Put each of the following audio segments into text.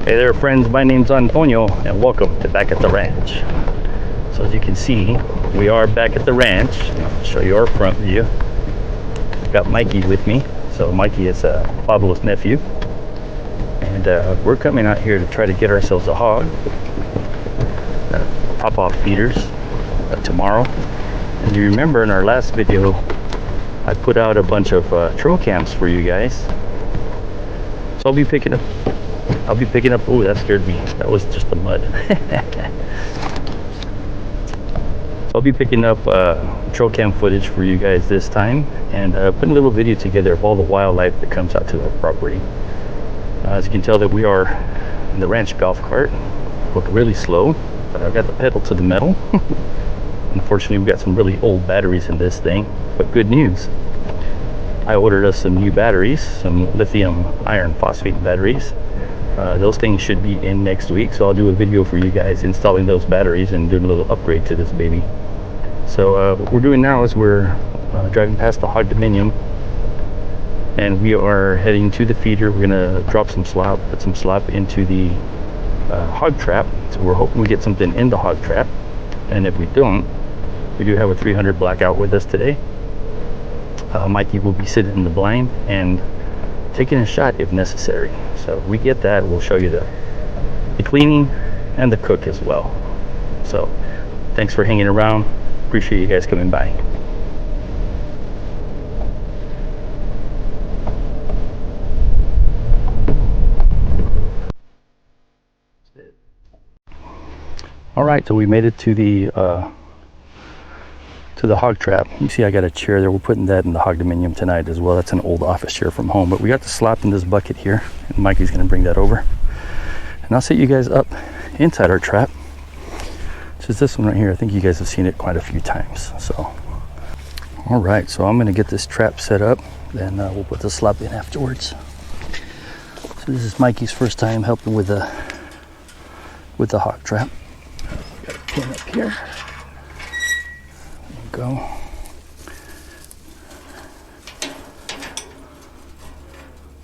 Hey there friends, my name's Antonio and welcome to Back at the Ranch. So as you can see, we are back at the ranch. I'll show you our front view. I've got Mikey with me. So Mikey is Pablo's nephew. And we're coming out here to try to get ourselves a hog. Pop-off feeders tomorrow. And you remember in our last video, I put out a bunch of trail cams for you guys. So I'll be picking up, oh, that scared me. That was just the mud. So I'll be picking up trail cam footage for you guys this time and putting a little video together of all the wildlife that comes out to our property. As you can tell that we are in the ranch golf cart. Look really slow, but I've got the pedal to the metal. Unfortunately, we've got some really old batteries in this thing, but good news. I ordered us some new batteries, some lithium iron phosphate batteries. Those things should be in next week, so I'll do a video for you guys installing those batteries and doing a little upgrade to this baby. So what we're doing now is we're driving past the hog dominium, and we are heading to the feeder. We're gonna drop some slop, put some slop into the hog trap. So we're hoping we get something in the hog trap, and if we don't, we do have a 300 blackout with us today. Mikey will be sitting in the blind and taking a shot if necessary. So if we get that, we'll show you the cleaning and the cook as well. So thanks for hanging around. Appreciate you guys coming by. All right, so we made it to the hog trap. You see I got a chair there. We're putting that in the hog dominium tonight as well. That's an old office chair from home, but we got the slop in this bucket here, and Mikey's gonna bring that over. And I'll set you guys up inside our trap. This is this one right here. I think you guys have seen it quite a few times. So, all right, so I'm gonna get this trap set up, then we'll put the slop in afterwards. So this is Mikey's first time helping with the hog trap. Got a pin up here. There we go.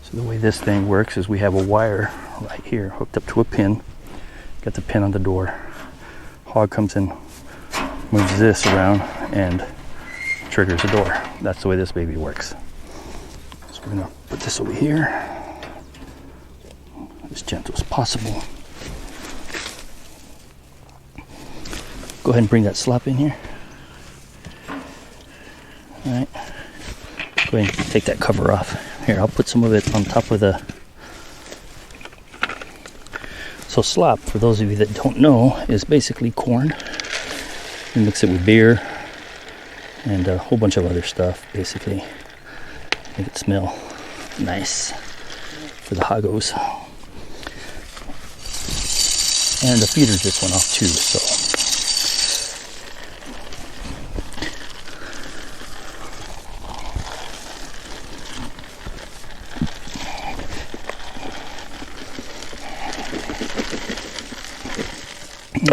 So the way this thing works is we have a wire right here hooked up to a pin. Got the pin on the door. Hog comes in, moves this around, and triggers the door. That's the way this baby works. So we're gonna put this over here, as gentle as possible. Go ahead and bring that slop in here. All right. Go ahead and take that cover off. Here, I'll put some of it on top of the... So slop, for those of you that don't know, is basically corn. You mix it with beer and a whole bunch of other stuff, basically. Make it smell nice for the hoggos. And the feeder just went off too, so...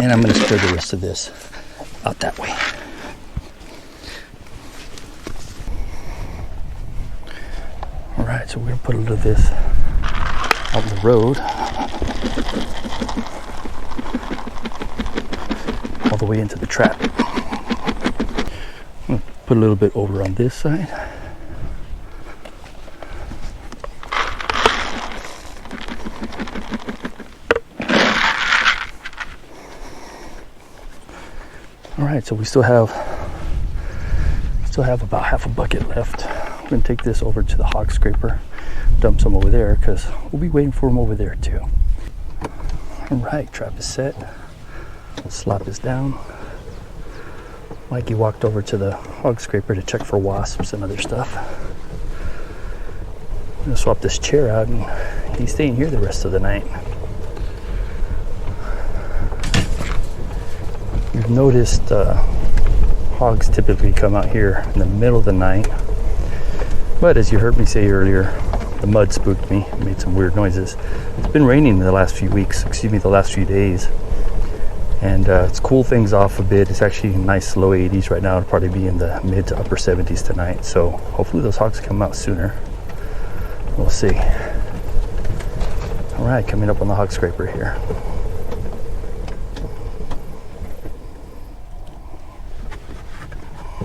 And I'm going to spread the rest of this out that way. All right, so we're going to put a little of this out in the road, all the way into the trap. I'm going to put a little bit over on this side. All right, so we still have about half a bucket left. I'm gonna take this over to the hog scraper, dump some over there because we'll be waiting for them over there too. All right, trap is set. The slop is down. Mikey walked over to the hog scraper to check for wasps and other stuff. I'm gonna swap this chair out, and he's staying here the rest of the night. You've noticed hogs typically come out here in the middle of the night, but as you heard me say earlier, the mud spooked me, made some weird noises. It's been raining the last few days, and it's cooled things off a bit. It's actually nice low 80s right now. It'll probably be in the mid to upper 70s tonight, so hopefully those hogs come out sooner. We'll see. All right, coming up on the hog scraper here.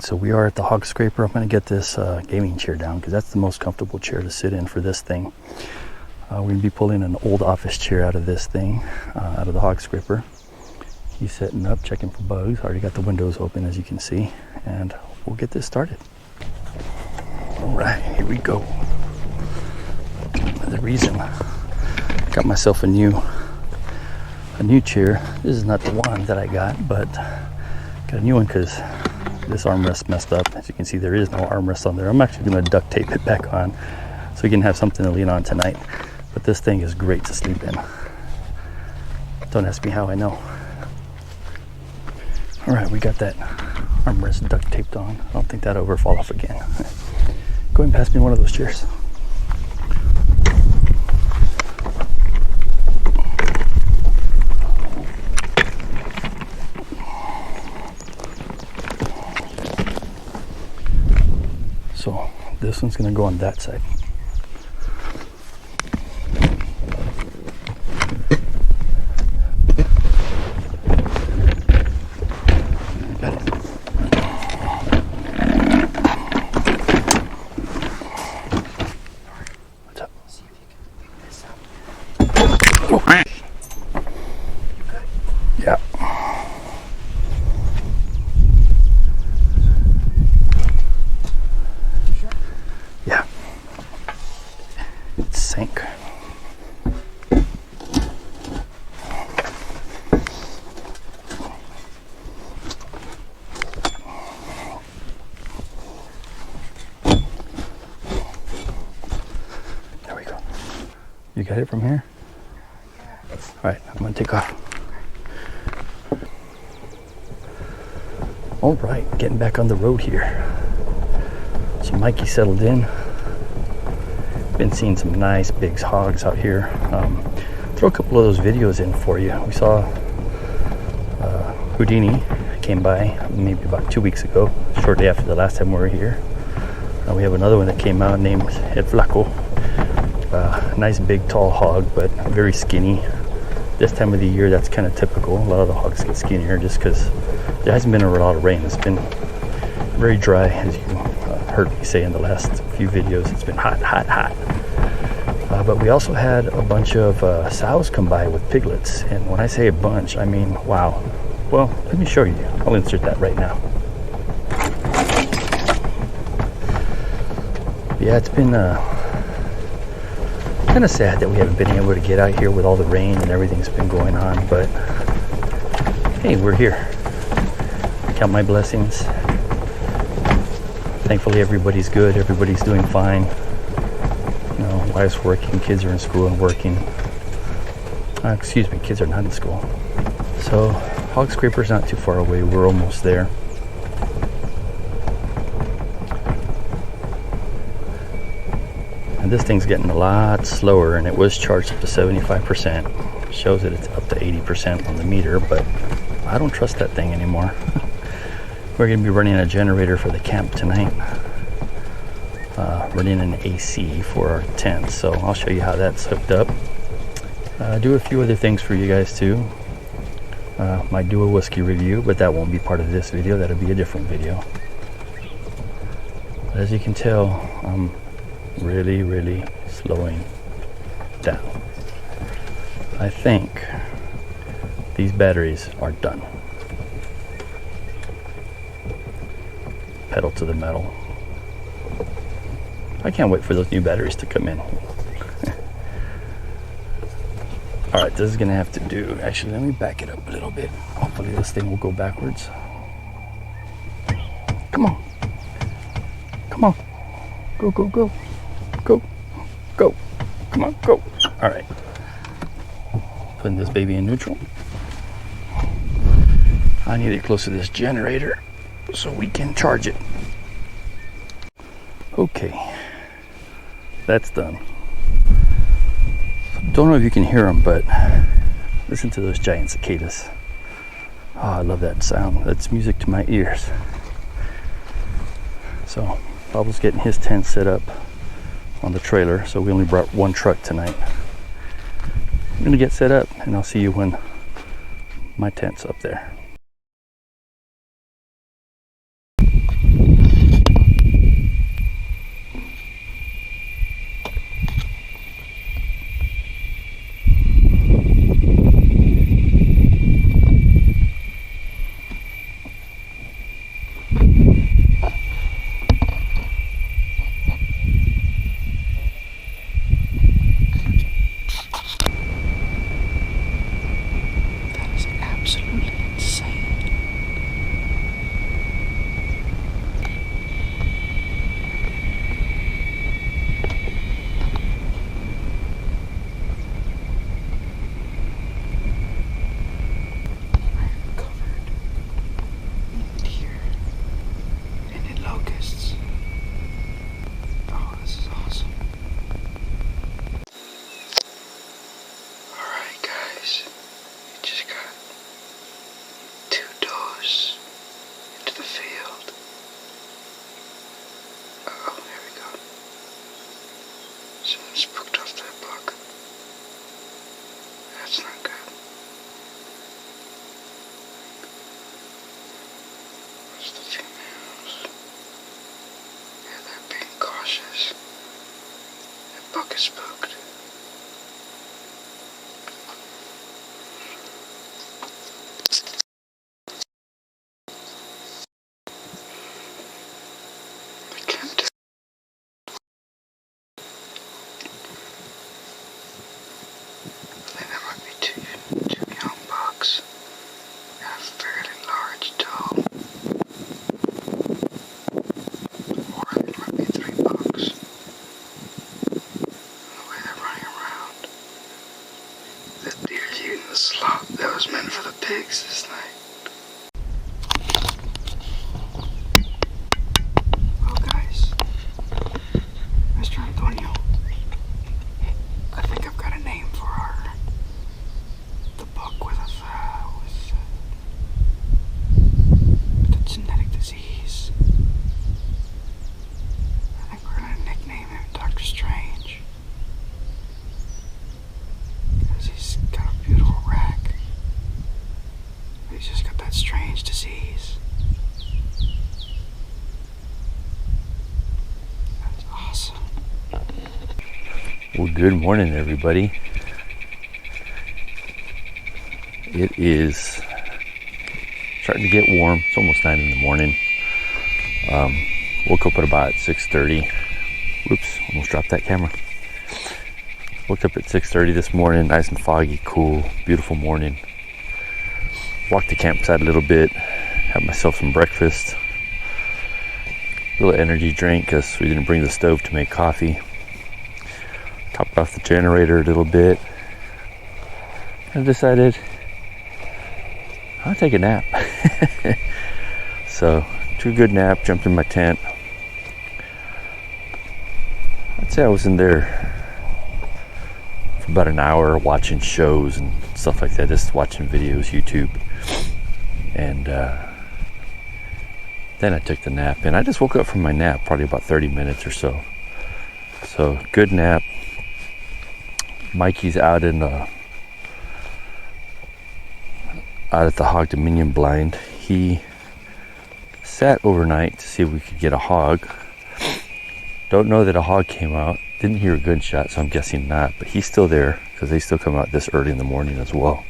So we are at the hog scraper. I'm going to get this gaming chair down because that's the most comfortable chair to sit in for this thing. We're going to be pulling an old office chair out of this thing, out of the hog scraper. He's setting up, checking for bugs. Already got the windows open, as you can see, and we'll get this started. All right, here we go. The reason I got myself a new chair. This is not the one that I got, but got a new one because this armrest messed up. As you can see, there is no armrest on there. I'm actually going to duct tape it back on so we can have something to lean on tonight. But this thing is great to sleep in. Don't ask me how I know. All right, we got that armrest duct taped on. I don't think that'll ever fall off again. Go ahead and pass me one of those chairs. So this one's going to go on that side. Got it. What's up? See if you can pick this up. Oh. You good? Yeah. Sink. There we go. You got it from here? All right, I'm gonna take off. All right, getting back on the road here. So Mikey settled in. Been seeing some nice big hogs out here. Throw a couple of those videos in for you. We saw Houdini came by maybe about 2 weeks ago, shortly after the last time we were here. We have another one that came out named El Flaco. Nice big tall hog, but very skinny. This time of the year, that's kind of typical. A lot of the hogs get skinnier just because there hasn't been a lot of rain. It's been very dry, as you heard me say in the last few videos. It's been hot. But we also had a bunch of sows come by with piglets, and when I say a bunch, I mean wow. Well, let me show you. I'll insert that right now. Yeah, it's been kind of sad that we haven't been able to get out here with all the rain and everything's been going on, but hey, we're here. Count my blessings. Thankfully everybody's good, everybody's doing fine. You know, wife's working, kids are in school and working. Excuse me, kids are not in school. So hog scraper's not too far away, we're almost there. And this thing's getting a lot slower, and it was charged up to 75%. Shows that it's up to 80% on the meter, but I don't trust that thing anymore. We're going to be running a generator for the camp tonight. Running an AC for our tent, so I'll show you how that's hooked up. Do a few other things for you guys too. Might do a whiskey review, but that won't be part of this video. That'll be a different video. But as you can tell, I'm really slowing down. I think these batteries are done. Pedal to the metal. I can't wait for those new batteries to come in. Alright, this is gonna have to do. Actually, let me back it up a little bit. Hopefully this thing will go backwards. Come on. Come on. Go. Go. Come on, go. Alright. Putting this baby in neutral. I need it close to this generator so we can charge it. Okay. That's done. Don't know if you can hear them, but listen to those giant cicadas. Oh, I love that sound. That's music to my ears. So, Bubbles getting his tent set up on the trailer, so we only brought one truck tonight. gonna get set up, and I'll see you when my tent's up there. Spooked off that buck. That's not good. Where's the females? Yeah, they're being cautious. That buck is spooked. I can't tell. That was meant for the pigs this night. Well, guys, Mr. Antonio, I think I've got a name for the buck with the genetic disease. I think we're gonna nickname him Dr. Strange, because he's got a beautiful rack. He's just got that strange disease. That's awesome. Well, good morning, everybody. It is starting to get warm. It's almost 9 in the morning. Woke up at about 6:30. Whoops, almost dropped that camera. Woke up at 6:30 this morning, nice and foggy, cool, beautiful morning. Walked the campsite a little bit, had myself some breakfast, a little energy drink because we didn't bring the stove to make coffee. Topped off the generator a little bit and decided I'll take a nap. So took a good nap, jumped in my tent. I'd say I was in there for about an hour watching shows and stuff like that, just watching videos, YouTube. And then I took the nap, and I just woke up from my nap probably about 30 minutes or so. So good nap. Mikey's out at the hog dominion blind. He sat overnight to see if we could get a hog. Don't know that a hog came out. Didn't hear a gunshot, so I'm guessing not. But he's still there because they still come out this early in the morning as well.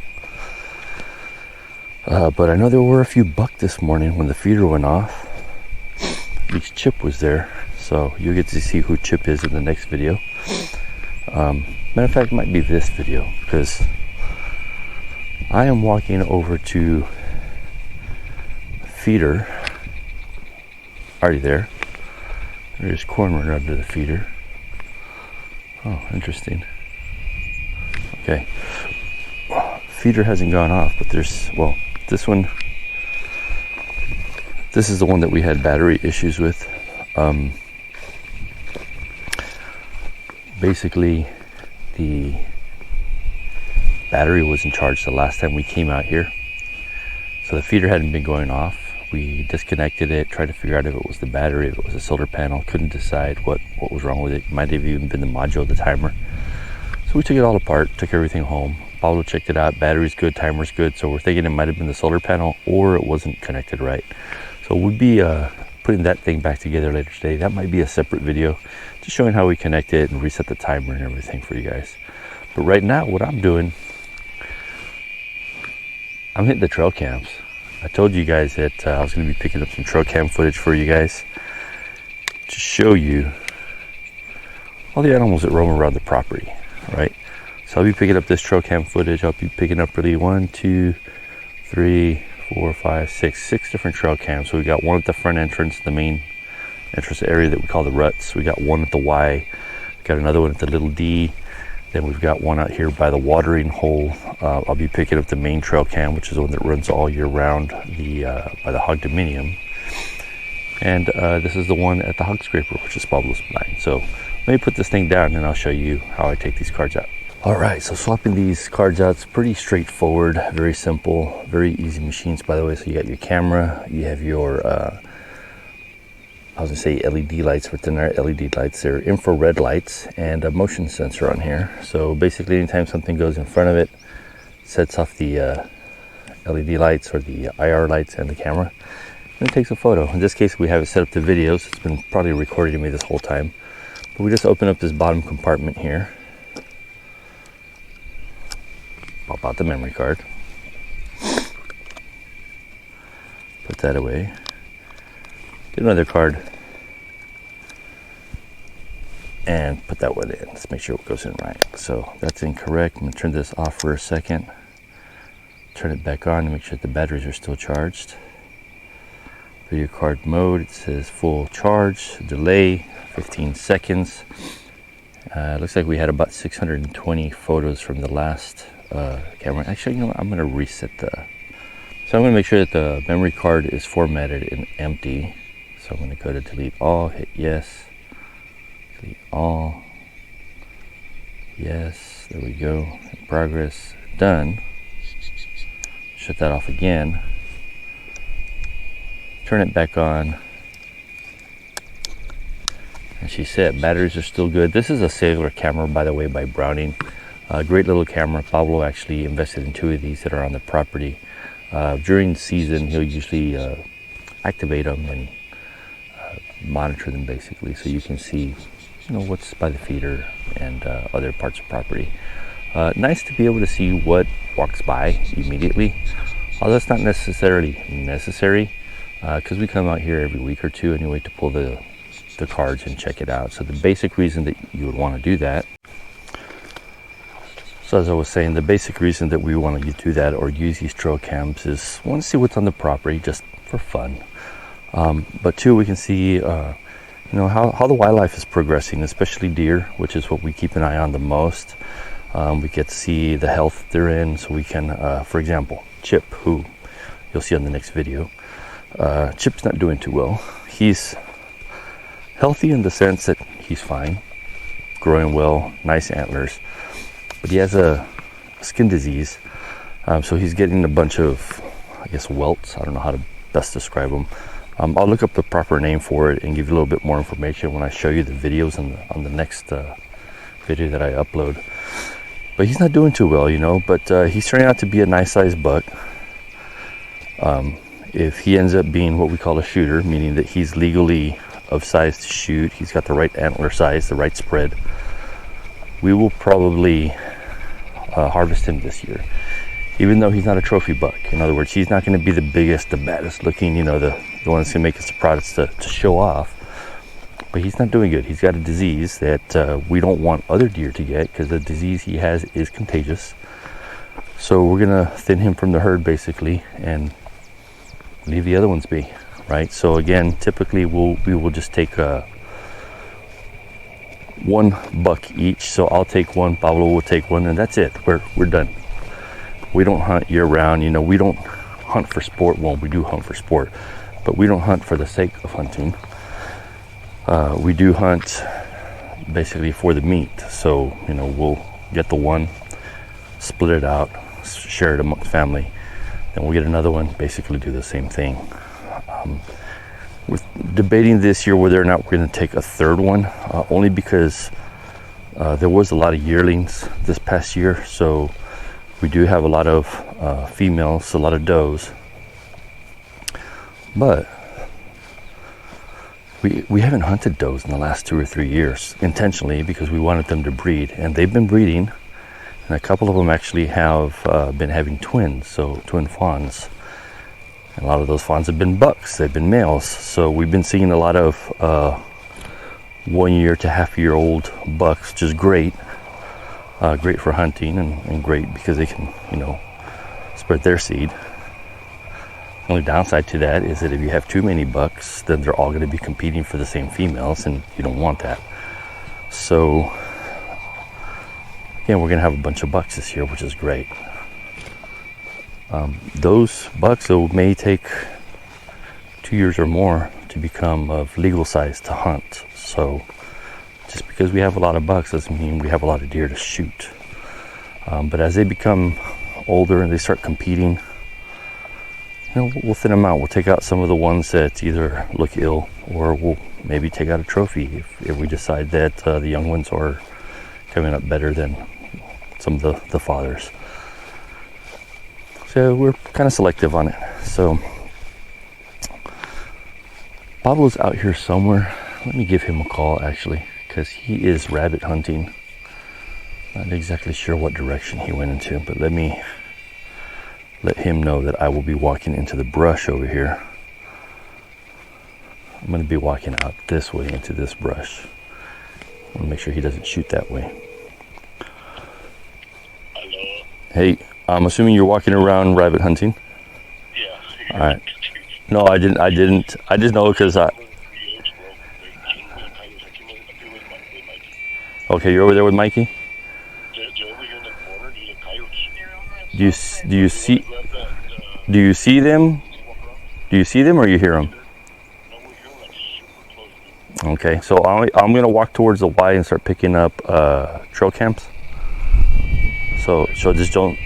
But I know there were a few buck this morning when the feeder went off. At least Chip was there, so you'll get to see who Chip is in the next video. Matter of fact, it might be this video, because I am walking over to feeder. Already there. There's corn running under the feeder. Oh, interesting. Okay. Feeder hasn't gone off, but there's, well, this one, this is the one that we had battery issues with. Basically, the battery wasn't charged the last time we came out here. So the feeder hadn't been going off. We disconnected it, tried to figure out if it was the battery, if it was a solar panel. Couldn't decide what was wrong with it. Might have even been the module, the timer. So we took it all apart, took everything home, Pablo checked it out, battery's good, timer's good, so we're thinking it might have been the solar panel or it wasn't connected right. So we'll be putting that thing back together later today. That might be a separate video, just showing how we connect it and reset the timer and everything for you guys. But right now, what I'm doing, I'm hitting the trail cams. I told you guys that I was going to be picking up some trail cam footage for you guys to show you all the animals that roam around the property, right? So I'll be picking up this trail cam footage. I'll be picking up really 1, 2, 3, 4, 5, 6 different trail cams. So we got one at the front entrance, the main entrance area that we call the ruts. We got one at the Y. We got another one at the little D. Then we've got one out here by the watering hole. I'll be picking up the main trail cam, which is the one that runs all year round, by the hog dominium. And this is the one at the hog scraper, which is Pablo's blind. So let me put this thing down and I'll show you how I take these cards out. All right, so swapping these cards out is pretty straightforward, very simple, very easy machines, by the way. So you got your camera, you have your, I was gonna say LED lights, but they're not LED lights, they're infrared lights, and a motion sensor on here. So basically anytime something goes in front of it, sets off the LED lights or the IR lights and the camera, and it takes a photo. In this case, we have it set up to video, so it's been probably recording me this whole time. But we just open up this bottom compartment here, pop out the memory card, put that away, get another card, and put that one in. Let's make sure it goes in right. So that's incorrect. I'm gonna turn this off for a second, turn it back on to make sure the batteries are still charged. Video card mode, it says full charge, delay 15 seconds. Looks like we had about 620 photos from the last camera. Actually, you know what? I'm going to reset so I'm going to make sure that the memory card is formatted and empty. So I'm going to go to delete all, hit yes, delete all, yes, there we go, in progress, done. Shut that off again, turn it back on, and she said batteries are still good. This is a cellular camera, by the way, by Browning. Great little camera. Pablo actually invested in 2 of these that are on the property. During the season, he'll usually activate them and monitor them basically, so you can see, you know, what's by the feeder and other parts of property. Nice to be able to see what walks by immediately, although it's not necessarily necessary, because we come out here every week or two anyway to pull the cards and check it out. So the basic reason that you would want to do that, so as I was saying, the basic reason that we want to do that or use these trail cams is, we want to see what's on the property just for fun. But 2, we can see you know, how the wildlife is progressing, especially deer, which is what we keep an eye on the most. We get to see the health they're in, so we can, for example, Chip, who you'll see on the next video. Chip's not doing too well. He's healthy in the sense that he's fine, growing well, nice antlers, but he has a skin disease. So he's getting a bunch of, I guess, welts. I don't know how to best describe them. I'll look up the proper name for it and give you a little bit more information when I show you the videos on the next video that I upload. But he's not doing too well, you know, but he's turning out to be a nice sized buck. If he ends up being what we call a shooter, meaning that he's legally of size to shoot, he's got the right antler size, the right spread, we will probably harvest him this year, even though he's not a trophy buck. In other words, he's not going to be the biggest, the baddest looking, you know, the one that's going to make us the products to show off. But he's not doing good. He's got a disease that we don't want other deer to get, because the disease he has is contagious. So we're going to thin him from the herd basically and leave the other ones be, right? So again, typically we will just take 1 buck each. So I'll take 1, Pablo will take 1, and that's it. We're done. We don't hunt year round, you know. We don't hunt for sport. Well, we do hunt for sport, but we don't hunt for the sake of hunting. We do hunt basically for the meat. So, you know, we'll get the 1, split it out, share it amongst family, then we'll get another one, basically do the same thing. We're debating this year whether or not we're going to take a 3rd one, only because there was a lot of yearlings this past year. So We do have a lot of females, a lot of does, but we haven't hunted does in the last 2 or 3 years intentionally because we wanted them to breed, and they've been breeding, and a couple of them actually have been having twins, so twin fawns. And a lot of those fawns have been bucks, they've been males, so we've been seeing a lot of 1 year to half-year-old bucks, which is great. Great for hunting and great because they can, you know, spread their seed. The only downside to that is that if you have too many bucks, then they're all going to be competing for the same females, and you don't want that. So, again, we're going to have a bunch of bucks this year, which is great. Those bucks, though, may take 2 years or more to become of legal size to hunt. So, just because we have a lot of bucks doesn't mean we have a lot of deer to shoot. But as they become older and they start competing, you know, we'll thin them out. We'll take out some of the ones that either look ill, or we'll maybe take out a trophy if we decide that the young ones are coming up better than some of the fathers. So we're kind of selective on it. So Pablo's out here somewhere. Let me give him a call actually, because he is rabbit hunting. Not exactly sure what direction he went into, but let me let him know that I will be walking into the brush over here. I'm going to be walking out this way into this brush. I want to make sure he doesn't shoot that way. Hello. Hey, I'm assuming you're walking around rabbit hunting? Yeah. All right. No, I didn't. I just know because Okay, you're over there with Mikey? They're over here in the corner. These are coyotes. Do you see them? Do you see them or you hear them? No, we're here like super close. Okay, so I'm gonna walk towards the Y and start picking up trail camps. So just don't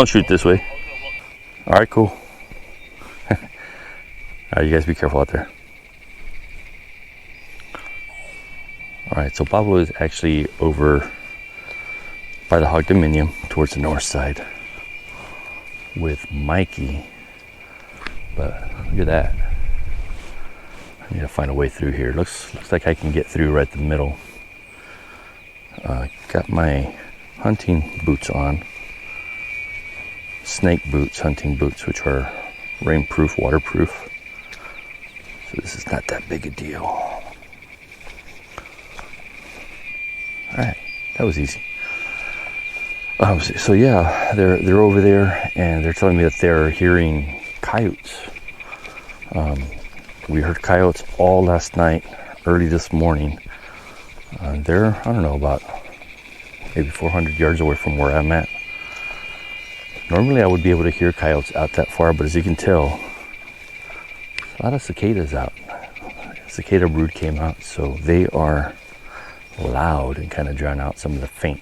shoot this way. All right, cool. All right, you guys be careful out there. All right, so Pablo is actually over by the Hog Dominium towards the north side with Mikey. But look at that. I need to find a way through here. Looks like I can get through right the middle. Got my hunting boots on. Snake boots, hunting boots, which are rainproof, waterproof. So this is not that big a deal. Alright, that was easy. So yeah, they're over there and they're telling me that they're hearing coyotes. We heard coyotes all last night, early this morning. They're, I don't know, about maybe 400 yards away from where I'm at. Normally I would be able to hear coyotes out that far, but as you can tell, a lot of cicadas out. Cicada brood came out, so they are loud and kind of drown out some of the faint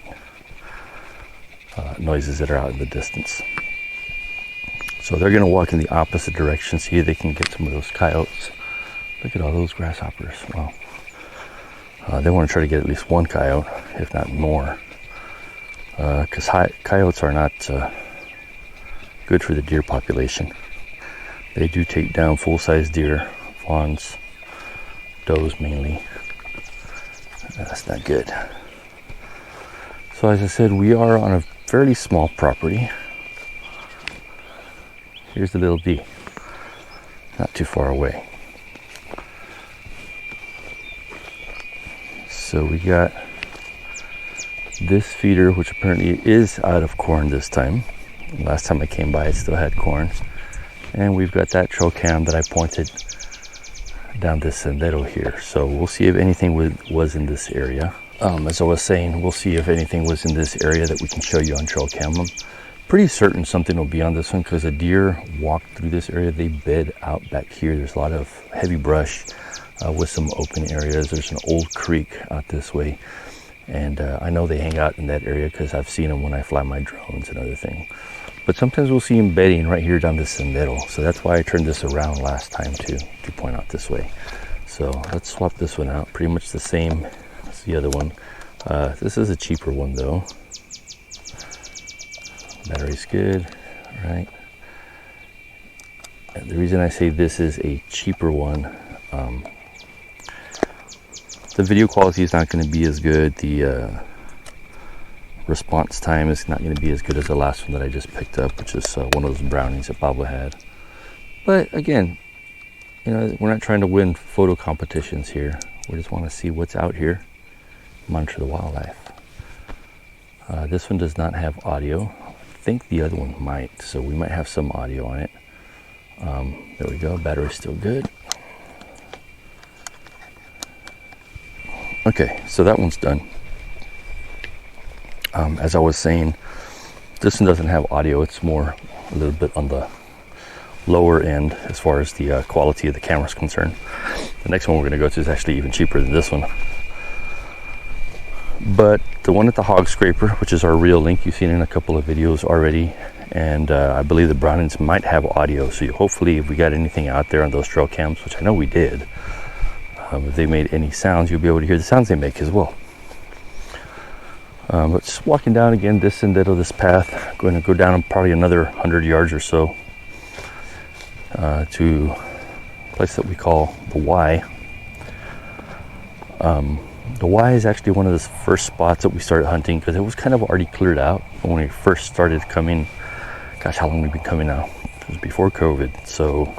noises that are out in the distance. So they're going to walk in the opposite direction, see if they can get some of those coyotes. Look at all those grasshoppers. Wow. They want to try to get at least one coyote, if not more, because coyotes are not good for the deer population. They do take down full-size deer, fawns, does mainly. That's not good. So as I said, we are on a fairly small property. Here's the little D, not too far away. So we got this feeder, which apparently is out of corn this time. Last time I came by, it still had corn. And we've got that trail cam that I pointed down this sendero here. So we'll see if anything was in this area. As I was saying, we'll see if anything was in this area that we can show you on trail cam. I'm pretty certain something will be on this one because a deer walked through this area. They bed out back here. There's a lot of heavy brush with some open areas. There's an old creek out this way. And I know they hang out in that area because I've seen them when I fly my drones and other things. But sometimes we'll see them bedding right here down this middle. So that's why I turned this around last time to point out this way. So let's swap this one out. Pretty much the same as the other one. This is a cheaper one though. Battery's good, all right. And the reason I say this is a cheaper one, the video quality is not going to be as good. The response time is not going to be as good as the last one that I just picked up, which is one of those brownies that Pablo had. But again, you know, we're not trying to win photo competitions here. We just want to see what's out here, monitor the wildlife. This one does not have audio. I think the other one might, so we might have some audio on it. There we go, battery's still good. Okay, so that one's done. As I was saying, this one doesn't have audio. It's more a little bit on the lower end as far as the quality of the camera is concerned. The next one we're going to go to is actually even cheaper than this one. But the one at the hog scraper, which is our real link, you've seen in a couple of videos already, and I believe the Brownings might have audio. So hopefully if we got anything out there on those trail cams, which I know we did, if they made any sounds, you'll be able to hear the sounds they make as well. But just walking down again this end of this path, going to go down probably another 100 yards or so to a place that we call the Y. The Y is actually one of the first spots that we started hunting because it was kind of already cleared out when we first started coming. Gosh, how long have we been coming now? It was before COVID. So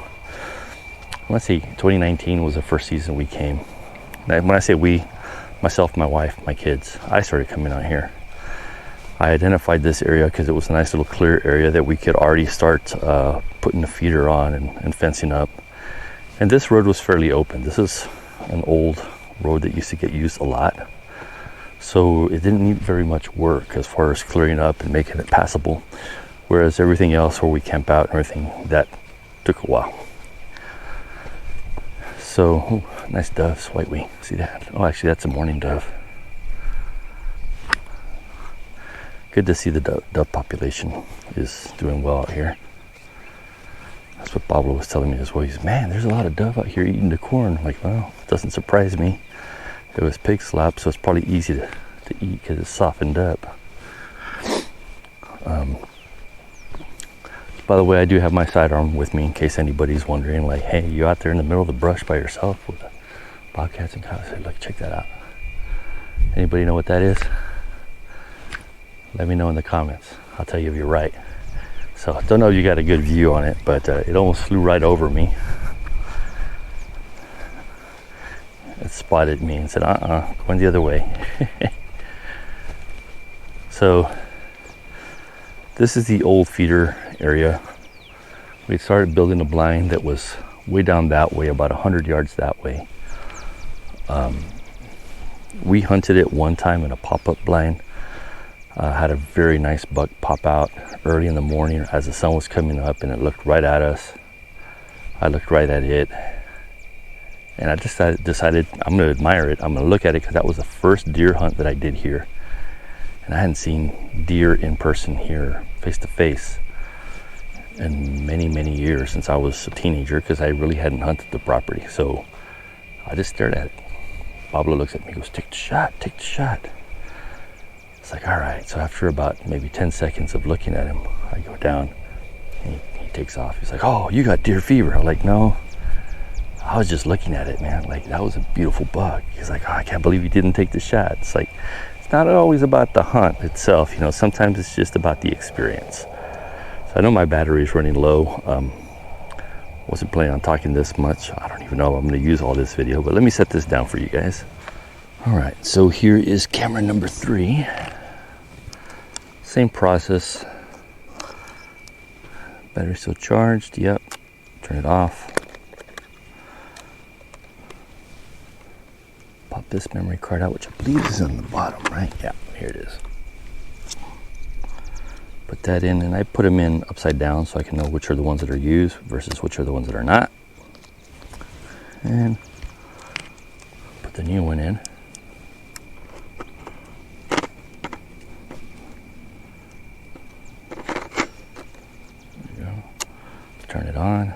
let's see, 2019 was the first season we came. When I say we, myself, my wife, my kids, I started coming out here. I identified this area because it was a nice little clear area that we could already start putting the feeder on and fencing up. And this road was fairly open. This is an old road that used to get used a lot. So it didn't need very much work as far as clearing up and making it passable. Whereas everything else where we camp out and everything, that took a while. So, ooh, nice doves, white wing. See that? Oh, actually, that's a mourning dove. Good to see the dove population is doing well out here. That's what Pablo was telling me as well. He's, man, there's a lot of dove out here eating the corn. I'm like, well, it doesn't surprise me. It was pig slop, so it's probably easy to eat because it's softened up. By the way, I do have my sidearm with me in case anybody's wondering, like, hey, you out there in the middle of the brush by yourself with bobcats and cows? Look, check that out. Anybody know what that is? Let me know in the comments. I'll tell you if you're right. So I don't know if you got a good view on it, but it almost flew right over me. It spotted me and said, going the other way. So this is the old feeder area. We started building a blind that was way down that way, about 100 yards that way. We hunted it one time in a pop-up blind. Had a very nice buck pop out early in the morning as the sun was coming up, and it looked right at us. I looked right at it, and I just decided I'm going to admire it. I'm going to look at it because that was the first deer hunt that I did here. And I hadn't seen deer in person here face to face in many, many years since I was a teenager, because I really hadn't hunted the property. So I just stared at it. Pablo looks at me, goes, take the shot, take the shot. It's like, all right. So after about maybe 10 seconds of looking at him, I go down and he takes off. He's like, oh, you got deer fever. I'm like, no, I was just looking at it, man. Like, that was a beautiful buck. He's like, oh, I can't believe you didn't take the shot. It's like, it's not always about the hunt itself, you know, sometimes it's just about the experience. So I know my battery is running low. Wasn't planning on talking this much. I don't even know if I'm going to use all this video, but let me set this down for you guys. All right, so here is camera number 3. Same process. Battery still charged. Yep. Turn it off. Pop this memory card out, which I believe is on the bottom, right? Yeah, here it is. Put that in, and I put them in upside down so I can know which are the ones that are used versus which are the ones that are not. And put the new one in. There you go. Turn it on.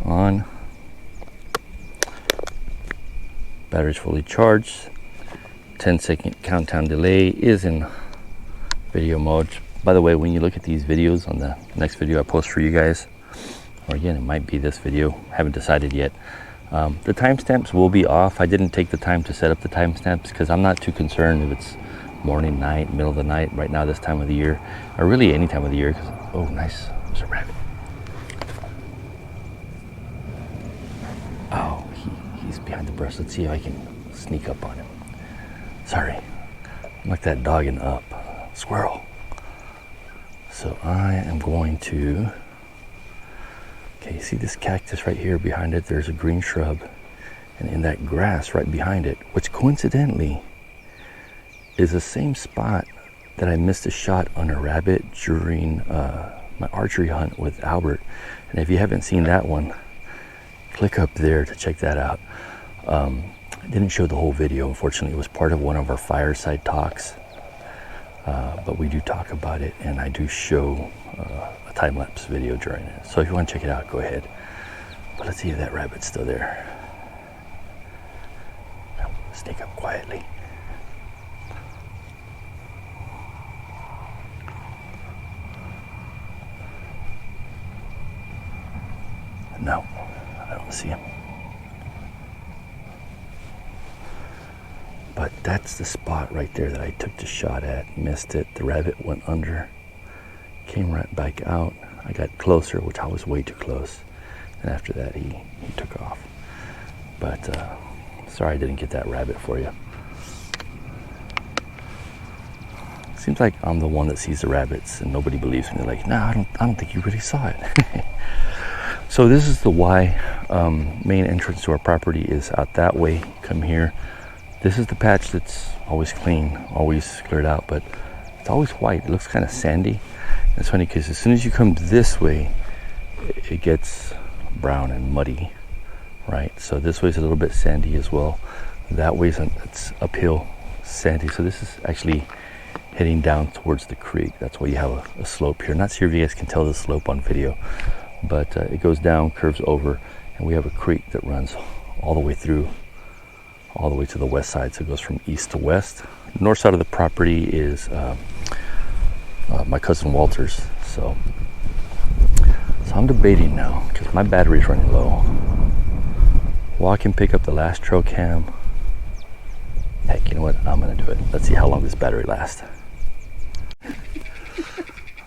On. Battery's fully charged. 10-second countdown delay is in video mode. By the way, when you look at these videos on the next video I post for you guys, or again, it might be this video, haven't decided yet. The timestamps will be off. I didn't take the time to set up the timestamps because I'm not too concerned if it's morning, night, middle of the night, right now this time of the year, or really any time of the year. Cause, oh, nice, there's a rabbit. Oh, he's behind the brush. Let's see if I can sneak up on him. Sorry, I'm like that dog in Up. Squirrel. So I am going to, okay, see this cactus right here behind it? There's a green shrub, and in that grass right behind it, which coincidentally is the same spot that I missed a shot on a rabbit during my archery hunt with Albert. And if you haven't seen that one, click up there to check that out. I didn't show the whole video, unfortunately. It was part of one of our fireside talks, but we do talk about it, and I do show a time-lapse video during it. So if you want to check it out, go ahead. But let's see if that rabbit's still there. Sneak up quietly. No, I don't see him. But that's the spot right there that I took the shot at. Missed it. The rabbit went under. Came right back out. I got closer, which I was way too close. And after that, he took off. But sorry I didn't get that rabbit for you. Seems like I'm the one that sees the rabbits and nobody believes me. They're like, no, I don't think you really saw it. So this is the Y. Main entrance to our property is out that way. Come here. This is the patch that's always clean, always cleared out, but it's always white. It looks kind of sandy. It's funny because as soon as you come this way, it gets brown and muddy, right? So this way is a little bit sandy as well. That way it's uphill, sandy. So this is actually heading down towards the creek. That's why you have a slope here. Not sure if you guys can tell the slope on video, but it goes down, curves over, and we have a creek that runs all the way through, all the way to the west side. So it goes from east to west. North side of the property is my cousin Walter's. So I'm debating now because my battery's running low. Walk and pick up the last trail cam. Heck, you know what? I'm gonna do it. Let's see how long this battery lasts.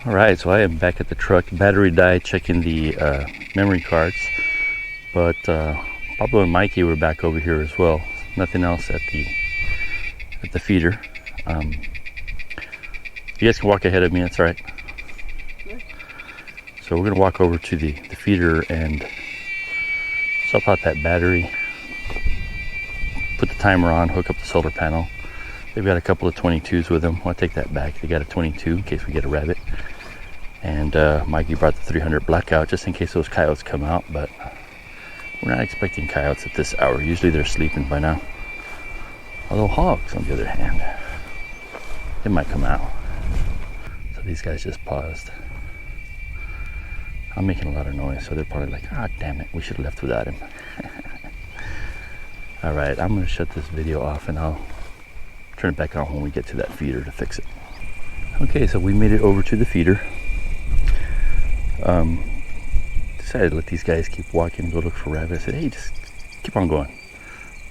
All right, so I am back at the truck. Battery died, checking the memory cards. But Pablo and Mikey were back over here as well. Nothing else at the feeder. You guys can walk ahead of me, that's all right. So we're gonna walk over to the feeder and swap out that battery, put the timer on, hook up the solar panel. They've got a couple of 22s with them. I'll take that back. They got a 22 in case we get a rabbit. And Mikey brought the 300 blackout just in case those coyotes come out, but we're not expecting coyotes at this hour. Usually they're sleeping by now. Although hogs, on the other hand, they might come out. So these guys just paused. I'm making a lot of noise, so they're probably like, ah, damn it, we should have left without him. All right, I'm gonna shut this video off and I'll turn it back on when we get to that feeder to fix it. Okay, so we made it over to the feeder. Decided to let these guys keep walking and go look for rabbits. I said, hey, just keep on going.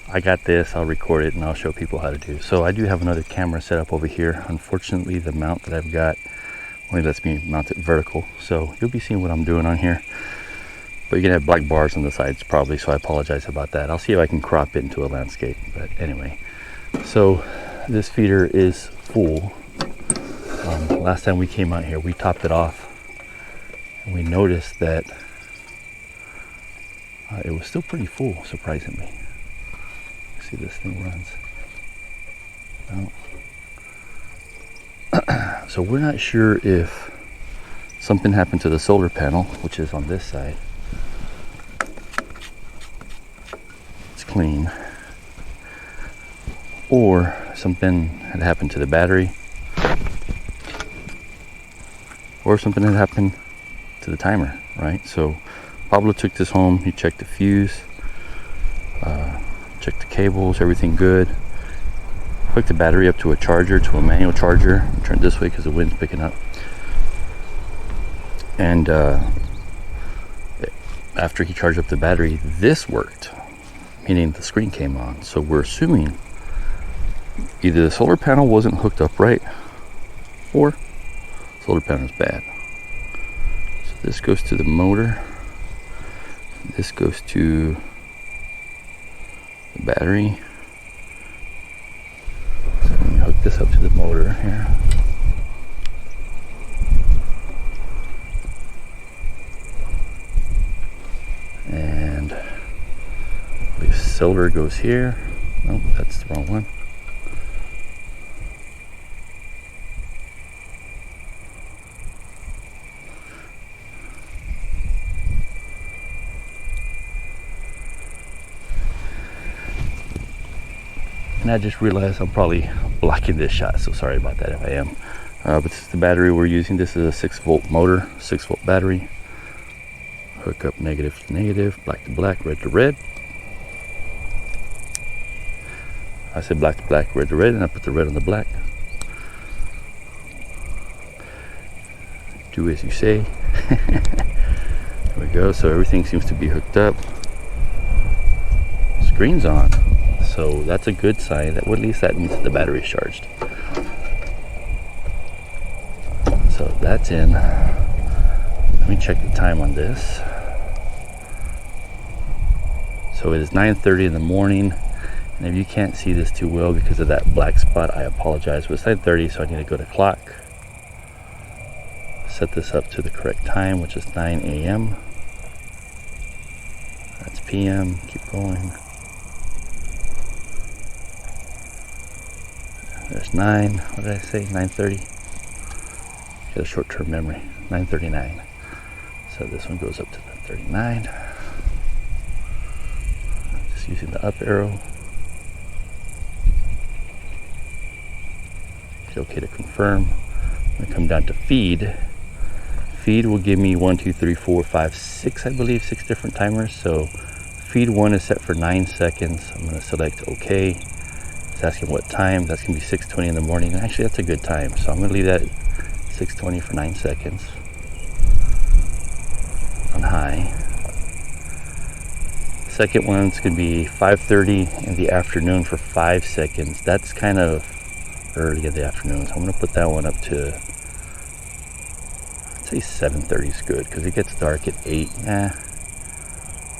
I got this, I'll record it and I'll show people how to do. So I do have another camera set up over here. Unfortunately, the mount that I've got only lets me mount it vertical. So you'll be seeing what I'm doing on here. But you're gonna have black bars on the sides probably, so I apologize about that. I'll see if I can crop it into a landscape, but anyway. So this feeder is full. Last time we came out here, we topped it off and we noticed that it was still pretty full, surprisingly. See, this thing runs. No. So we're not sure if something happened to the solar panel, which is on this side. It's clean. Or something had happened to the battery. Or something had happened to the timer, right? So Pablo took this home, he checked the fuse, checked the cables, everything good. Hooked the battery up to a charger, to a manual charger. Turn this way because the wind's picking up. And after he charged up the battery, this worked, meaning the screen came on. So we're assuming either the solar panel wasn't hooked up right, or solar panel is bad. So this goes to the motor, this goes to the battery. So let me hook this up to the motor here. And the solar goes here. Nope, that's the wrong one. And I just realized I'm probably blocking this shot, so sorry about that if I am. But this is the battery we're using. This is a 6-volt motor, 6-volt battery. Hook up negative to negative, black to black, red to red. I said black to black, red to red, and I put the red on the black. Do as you say. There we go. So everything seems to be hooked up. Screen's on. So that's a good sign. That, well, at least that means that the battery is charged. So that's in. Let me check the time on this. So it is 9:30 in the morning. And if you can't see this too well because of that black spot, I apologize. But it's 9:30, so I need to go to clock. Set this up to the correct time, which is 9 a.m. That's p.m. Keep going. There's 9. What did I say? 9:30. Got a short-term memory. 9:39. So this one goes up to 9:39. Just using the up arrow. It's okay to confirm. I'm gonna come down to feed. Feed will give me 1, 2, 3, 4, 5, 6, I believe, 6 different timers. So feed 1 is set for 9 seconds. I'm gonna select OK. It's asking what time. That's gonna be 6:20 in the morning. Actually, that's a good time. So I'm gonna leave that at 6:20 for 9 seconds on high. Second one's gonna be 5:30 in the afternoon for 5 seconds. That's kind of early in the afternoon, so I'm gonna put that one up to, I'd say 7:30 is good because it gets dark at 8.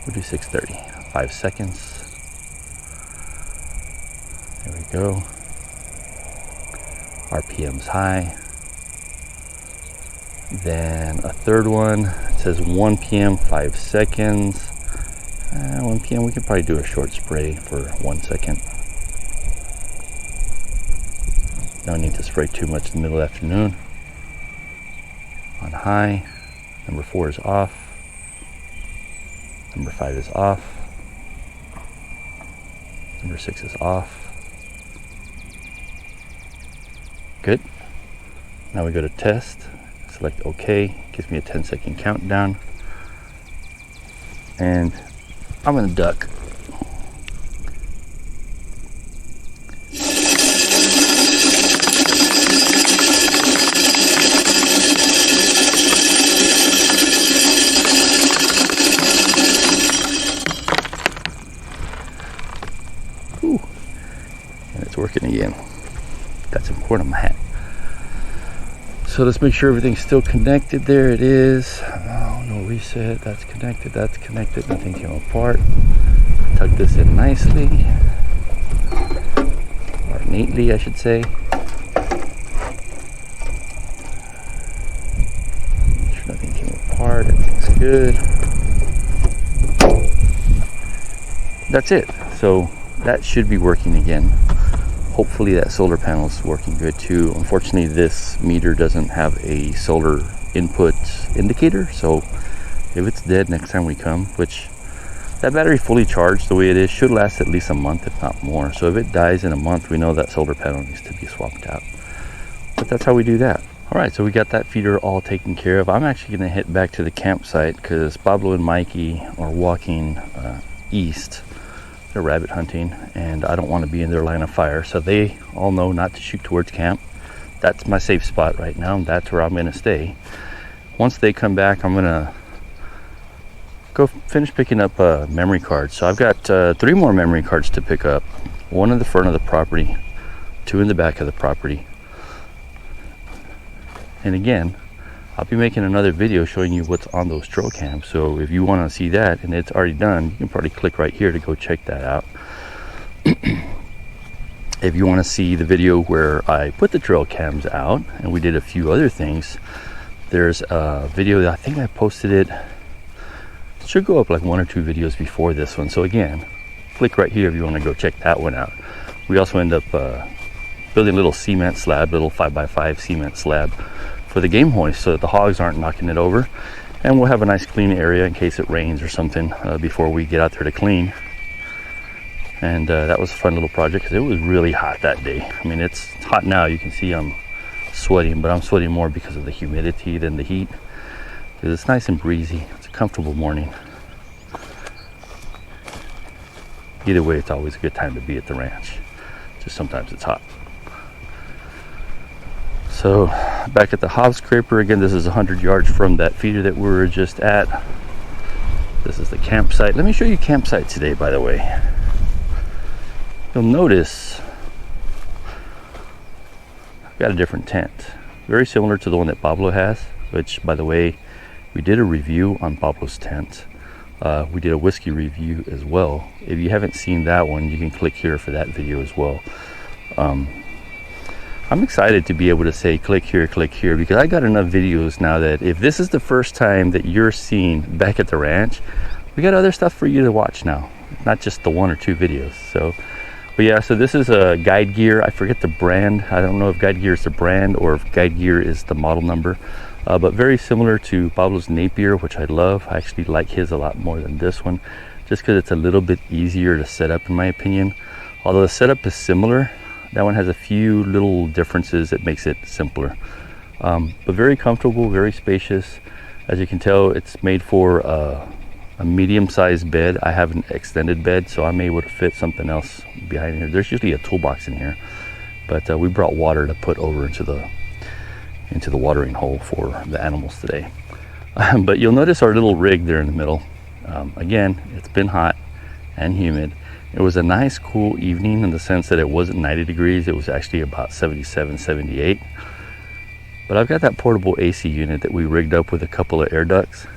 We'll do 6:30. 5 seconds. There we go. RPM's high. Then a third one, it says 1 p.m. 5 seconds. 1 p.m. we could probably do a short spray for 1 second. No need to spray too much in the middle of the afternoon. On high. Number 4 is off. Number 5 is off. Number 6 is off. Good. Now we go to test. Select OK. Gives me a 10-second countdown. And I'm going to duck. Whew. And it's working again. Got some corn on my hat. So let's make sure everything's still connected. There it is. Oh, no reset. That's connected. That's connected. Nothing came apart. Tuck this in nicely. Or neatly, I should say. Make sure nothing came apart. Everything's good. That's it. So that should be working again. Hopefully that solar panel is working good too. Unfortunately, this meter doesn't have a solar input indicator, so if it's dead next time we come, which that battery fully charged the way it is should last at least a month, if not more. So if it dies in a month, we know that solar panel needs to be swapped out. But that's how we do that. All right, so we got that feeder all taken care of. I'm actually going to head back to the campsite because Pablo and Mikey are walking east. They're rabbit hunting, and I don't want to be in their line of fire, so they all know not to shoot towards camp. That's my safe spot right now, and that's where I'm going to stay. once they come back, I'm gonna go finish picking up memory cards. So I've got 3 more memory cards to pick up. 1 in the front of the property, 2 in the back of the property. And again, I'll be making another video showing you what's on those trail cams. So if you want to see that and it's already done, you can probably click right here to go check that out. If you want to see the video where I put the trail cams out and we did a few other things, there's a video that I think I posted it. It should go up like 1 or 2 videos before this one. So again, click right here if you want to go check that one out. We also end up building a little cement slab, little 5x5 cement slab for the game hoist so that the hogs aren't knocking it over. And we'll have a nice clean area in case it rains or something before we get out there to clean. And that was a fun little project because it was really hot that day. I mean, it's hot now. You can see I'm sweating, but I'm sweating more because of the humidity than the heat. Because it's nice and breezy. It's a comfortable morning. Either way, it's always a good time to be at the ranch. Just sometimes it's hot. So back at the hog scraper again. This is 100 yards from that feeder that we were just at. This is the campsite. Let me show you campsite today, by the way. You'll notice I've got a different tent, very similar to the one that Pablo has, which, by the way, we did a review on Pablo's tent. We did a whiskey review as well. If you haven't seen that one, you can click here for that video as well. I'm excited to be able to say click here, because I got enough videos now that if this is the first time that you're seeing back at the ranch, we got other stuff for you to watch now, not just the 1 or 2 videos. So but yeah, so this is a Guide Gear. I forget the brand. I don't know if Guide Gear is the brand or if Guide Gear is the model number. But very similar to Pablo's Napier, which I love. I actually like his a lot more than this one, just because it's a little bit easier to set up in my opinion. Although the setup is similar, that one has a few little differences that makes it simpler. But very comfortable, very spacious. As you can tell, it's made for a medium-sized bed. I have an extended bed, so I'm able to fit something else behind here. There's usually a toolbox in here, but we brought water to put over into the watering hole for the animals today. But you'll notice our little rig there in the middle. Again, it's been hot and humid. It was a nice cool evening in the sense that it wasn't 90 degrees. It was actually about 77, 78. But I've got that portable AC unit that we rigged up with a couple of air ducts,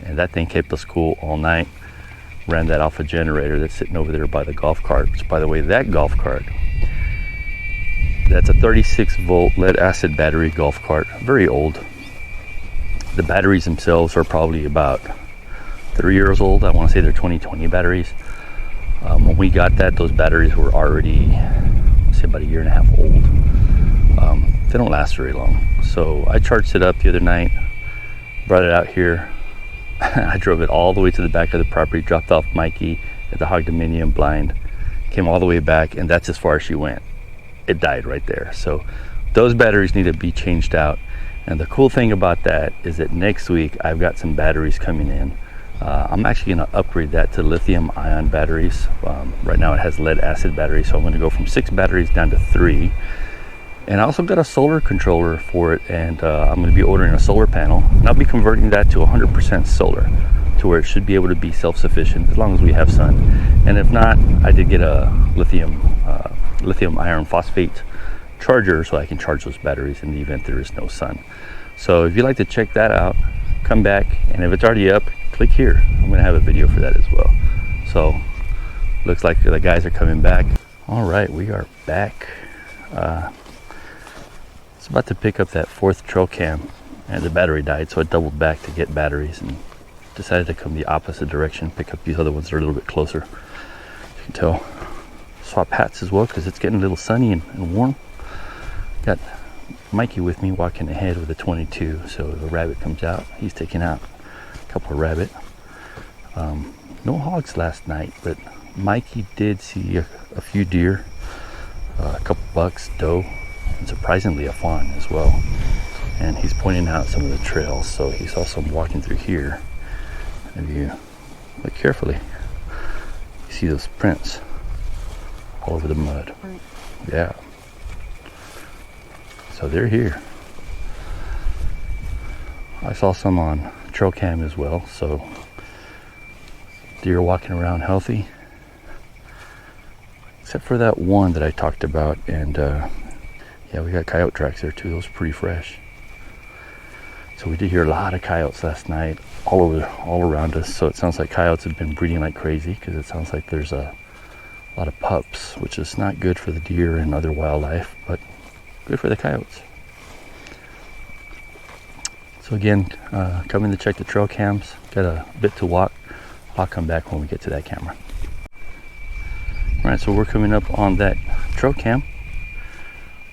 and that thing kept us cool all night. Ran that off a generator that's sitting over there by the golf cart, which, by the way, that golf cart, that's a 36 volt lead acid battery golf cart, very old. The batteries themselves are probably about 3 years old. I want to say they're 2020 batteries. When we got that, those batteries were already, say, about 1.5 years old. They don't last very long. So I charged it up the other night, brought it out here. I drove it all the way to the back of the property, dropped off Mikey at the hog dominium blind, came all the way back, and that's as far as she went. It died right there. So those batteries need to be changed out. And the cool thing about that is that next week I've got some batteries coming in. I'm actually going to upgrade that to lithium ion batteries. Right now it has lead acid batteries, so I'm going to go from 6 batteries down to 3. And I also got a solar controller for it, and I'm going to be ordering a solar panel, and I'll be converting that to 100% solar, to where it should be able to be self-sufficient as long as we have sun. And if not, I did get a lithium iron phosphate charger so I can charge those batteries in the event there is no sun. So if you'd like to check that out, come back, and if it's already up, click here. I'm going to have a video for that as well. So looks like the guys are coming back. All right, we are back. It's about to pick up that 4th trail cam, and the battery died, so I doubled back to get batteries and decided to come the opposite direction, pick up these other ones that are a little bit closer. You can tell. Swap hats as well because it's getting a little sunny and warm. Got Mikey with me walking ahead with a 22, so if a rabbit comes out, he's taking out a couple of rabbit. No hogs last night, but Mikey did see a few deer, a couple bucks, doe, and surprisingly a fawn as well. And he's pointing out some of the trails, so he's also walking through here. If you look carefully, you see those prints all over the mud. Yeah. So they're here. I saw some on trail cam as well, so deer walking around healthy. Except for that one that I talked about, and yeah, we got coyote tracks there too. Those are pretty fresh. So we did hear a lot of coyotes last night, all around us. So it sounds like coyotes have been breeding like crazy, because it sounds like there's a lot of pups, which is not good for the deer and other wildlife, but good for the coyotes. So again, coming to check the trail cams. Got a bit to walk. I'll come back when we get to that camera. All right, so we're coming up on that trail cam.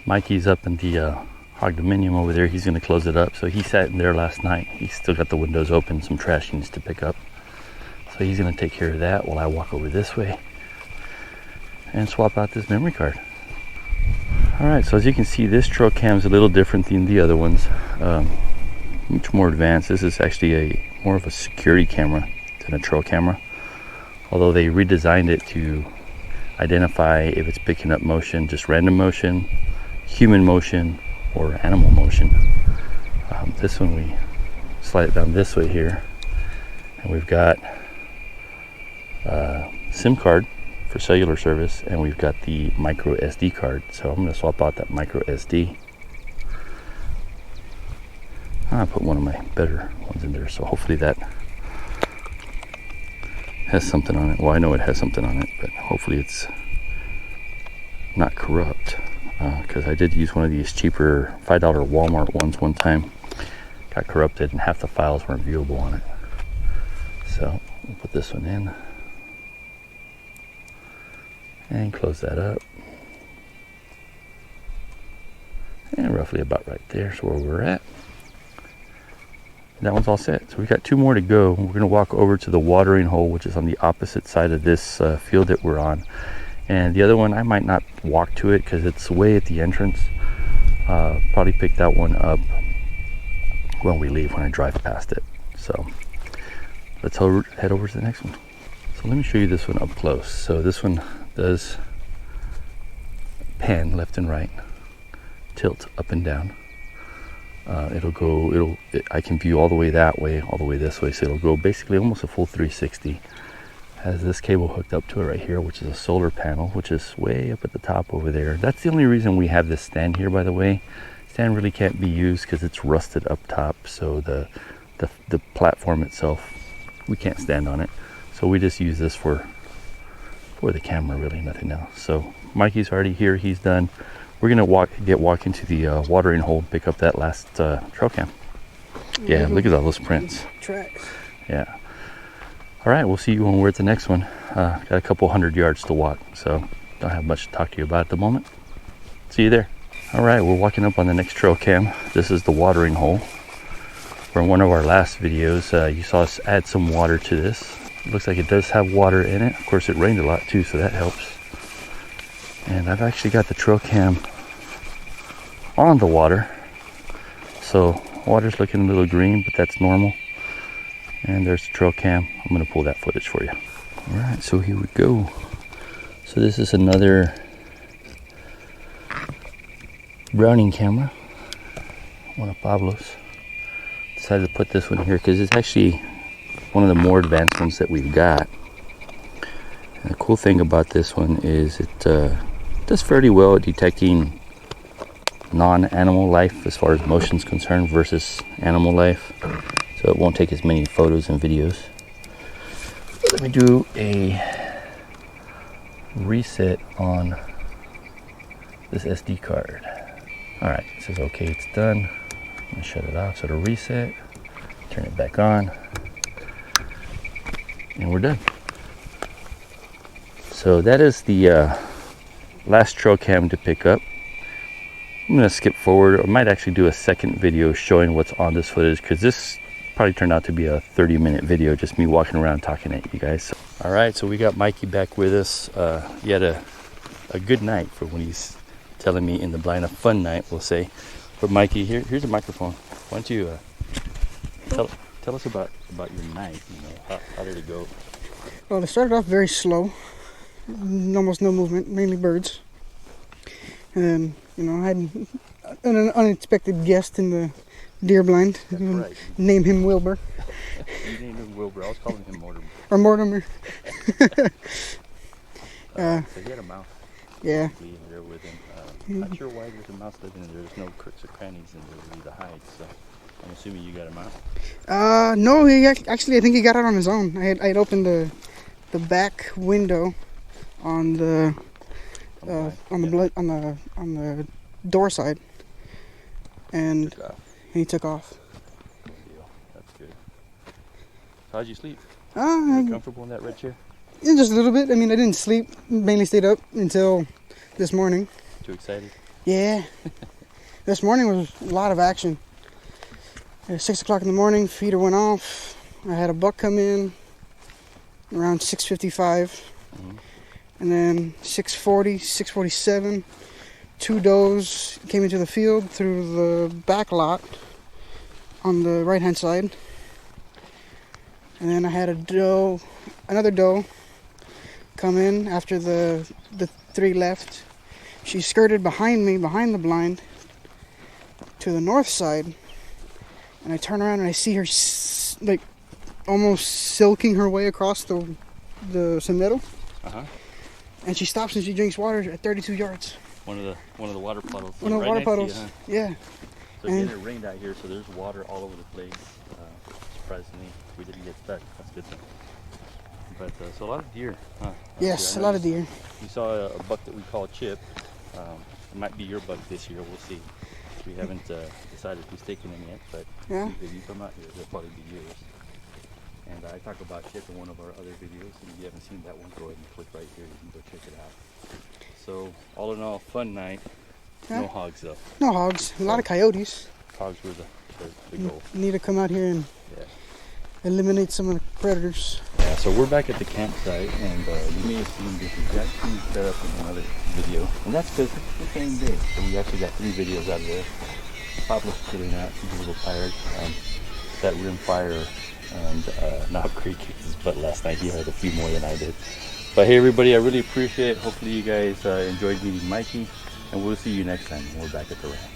Mikey's up in the hog dominium over there. He's going to close it up. So he sat in there last night. He's still got the windows open, some trash he needs to pick up. So he's going to take care of that while I walk over this way and swap out this memory card. All right, so as you can see, this trail cam is a little different than the other ones. Much more advanced. This is actually more of a security camera than a trail camera, although they redesigned it to identify if it's picking up motion, just random motion, human motion, or animal motion. This one, we slide it down this way here, and we've got SIM card for cellular service, and we've got the micro SD card. So I'm going to swap out that micro SD. I put one of my better ones in there, so hopefully that has something on it. Well, I know it has something on it, but hopefully it's not corrupt, because I did use one of these cheaper $5 Walmart ones one time. Got corrupted and half the files weren't viewable on it. So we'll put this one in and close that up, and roughly about right there's where we're at. That one's all set. So we got 2 more to go. We're going to walk over to the watering hole, which is on the opposite side of this field that we're on. And the other one, I might not walk to it because it's way at the entrance. Probably pick that one up when we leave, when I drive past it. So let's head over to the next one. So let me show you this one up close. So this one does pan left and right, tilt up and down. I can view all the way that way, all the way this way, so it'll go basically almost a full 360. Has this cable hooked up to it right here, which is a solar panel, which is way up at the top over there. That's the only reason we have this stand here, by the way. Stand really can't be used because it's rusted up top, so the platform itself, we can't stand on it. So we just use this for the camera, really, nothing else. So Mikey's already here, he's done. We're gonna walk into the watering hole and pick up that last trail cam. Yeah, look at all those prints. Tracks. Yeah. All right, we'll see you when we're at the next one. Got a couple 100 yards to walk, so don't have much to talk to you about at the moment. See you there. All right, we're walking up on the next trail cam. This is the watering hole. For one of our last videos, you saw us add some water to this. It looks like it does have water in it. Of course, it rained a lot too, so that helps. And I've actually got the trail cam on the water, so water's looking a little green, but that's normal. And there's the trail cam. I'm going to pull that footage for you. All right, so here we go. So this is another Browning camera, one of Pablo's. Decided to put this one here because it's actually one of the more advanced ones that we've got. And the cool thing about this one is it does fairly well at detecting non-animal life as far as motion's concerned versus animal life. So it won't take as many photos and videos. Let me do a reset on this SD card. All right, it says okay, it's done. I'm gonna shut it off, so it'll reset, turn it back on, and we're done. So that is the last trail cam to pick up. I'm gonna skip forward. I might actually do a second video showing what's on this footage, because this probably turned out to be a 30-minute video, just me walking around talking at you guys. All right, so we got Mikey back with us. He had a good night for when he's telling me in the blind, a fun night, we'll say. But Mikey, here's a microphone. Why don't you tell us about your night? You know, how did it go? Well, it started off very slow, almost no movement, mainly birds. And I had an unexpected guest in the deer blind. That's right. Name him Wilbur You named him Wilbur. I was calling him Mortimer. or Mortimer. So he had a mouse. Yeah. In there with him. I'm not sure why there's a mouse living in there. There's no crooks or crannies in there really to hide. So I'm assuming you got a mouse. No, he actually I think he got out on his own. I had opened the back window on the on the door side, and he took off. Good deal. That's good. So how'd you sleep? You You comfortable in that red chair? Yeah, just a little bit. I mean, I didn't sleep. Mainly stayed up until this morning. Too excited? Yeah. This morning was a lot of action. At 6 o'clock in the morning, feeder went off. I had a buck come in around 6:55. And then 6:40, 6:47, 2 does came into the field through the back lot on the right-hand side. And then I had another doe come in after the 3 left. She skirted behind me, behind the blind, to the north side. And I turn around and I see her like almost silking her way across the sendero. And she stops and she drinks water at 32 yards. One of the water puddles. One of the water puddles. You, huh? Yeah. So again, it rained out here, so there's water all over the place. Surprisingly, we didn't get stuck. That's a good thing. But so a lot of deer. Huh? Yes, a lot of deer. You saw a buck that we call Chip. It might be your buck this year. We'll see. We haven't decided who's taking him yet, but if you come out here, they'll probably be yours. And I talk about Chip in one of our other videos, and if you haven't seen that one, go ahead and click right here. You can go check it out. So, all in all, fun night. No hogs though. No hogs. A lot of coyotes. Hogs were the goal. Need to come out here and eliminate some of the predators. Yeah, so we're back at the campsite, and you may have seen this exact same setup in another video. And that's because it's the same day. So we actually got 3 videos out of there. Papa's sitting out. He's a little tired. That rim fire and not great kicks his butt last night. He had a few more than I did. But hey everybody, I really appreciate it. Hopefully you guys enjoyed meeting Mikey, and we'll see you next time when we're back at the ranch.